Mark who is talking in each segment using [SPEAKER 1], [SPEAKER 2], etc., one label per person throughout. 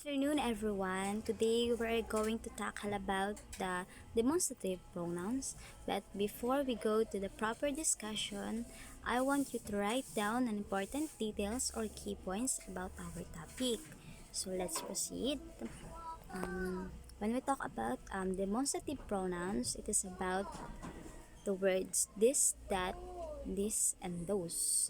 [SPEAKER 1] Afternoon, everyone. Today we're going to tackle about the demonstrative pronouns. But before we go to the proper discussion, I want you to write down an important details or key points about our topic. So let's proceed. When we talk about demonstrative pronouns, it is about the words this, that, this, and those.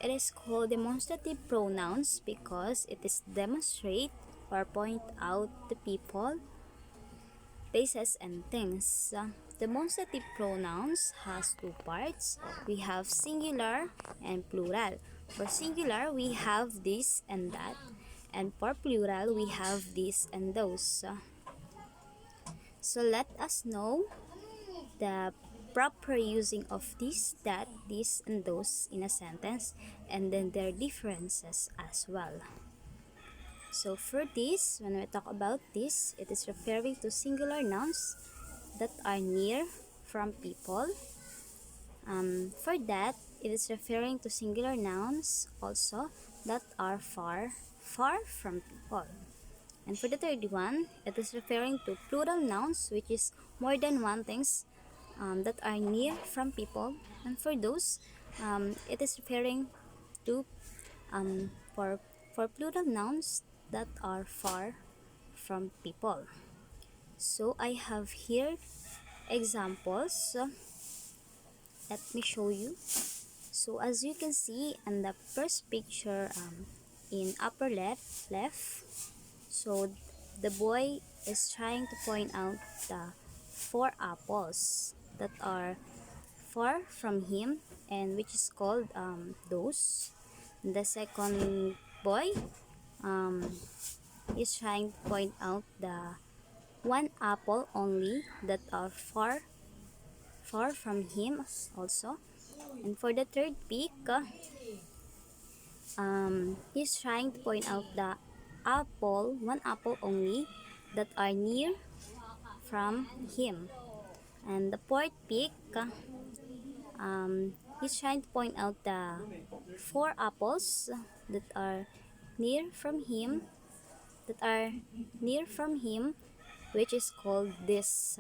[SPEAKER 1] It is called demonstrative pronouns because it is demonstrate or point out the people, places, and things. Demonstrative pronouns has two parts. We have singular and plural. For singular, we have this and that, and for plural, we have this and those. So let us know the proper using of this, that, this, and those in a sentence, and then their differences as well. So for this, when we talk about this, it is referring to singular nouns that are near from people. For that, it is referring to singular nouns also that are far from people. And for the third one, it is referring to plural nouns, which is more than one things that are near from people. And for those, it is referring to for plural nouns that are far from people. So I have here examples. Let me show you. So as you can see in the first picture, in upper left, so the boy is trying to point out the four apples that are far from him, and which is called those. The second boy is trying to point out the one apple only that are far from him also. And for the third peak, he's trying to point out the one apple only that are near from him. And the fourth peak, he's trying to point out the four apples that are near from him which is called this.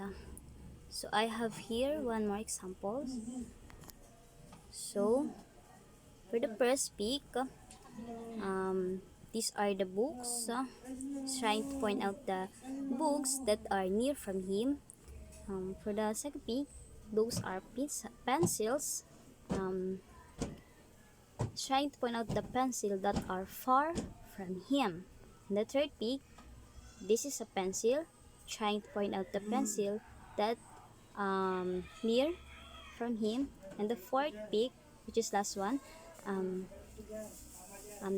[SPEAKER 1] So I have here one more example. So for the first peak, these are the books. Trying to point out the books that are near from him. For the second peak, those are pencils. Trying to point out the pencil that are far from him. In the third peak, this is a pencil. Trying to point out the pencil that near from him. And the fourth peak, which is last one,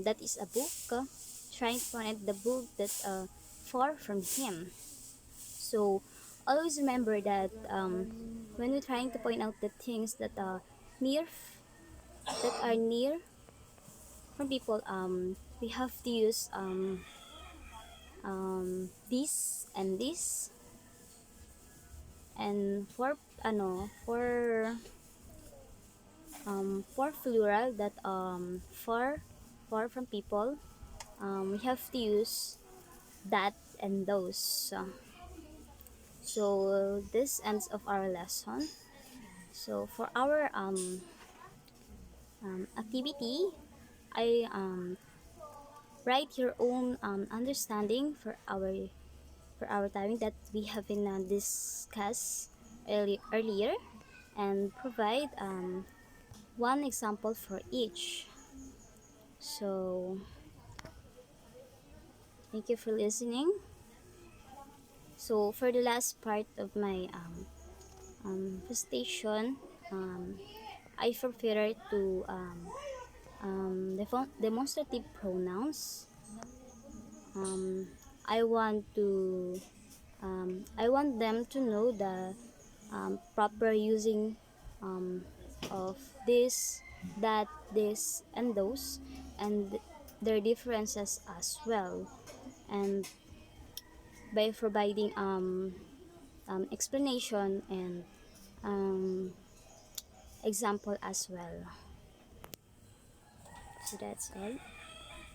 [SPEAKER 1] that is a book. Trying to point out the book that far from him. So always remember that when we're trying to point out the things that are near from people, we have to use this and this. And for plural that far from people, we have to use that and those. So this ends of our lesson. So for our activity, I write your own understanding for our timing that we have been discussed earlier, and provide one example for each. So thank you for listening. So for the last part of my presentation, I prefer to demonstrative pronouns. um, I want to I want them to know the proper using of this, that, this, and those, and their differences as well, and by providing explanation and example as well. So that's all.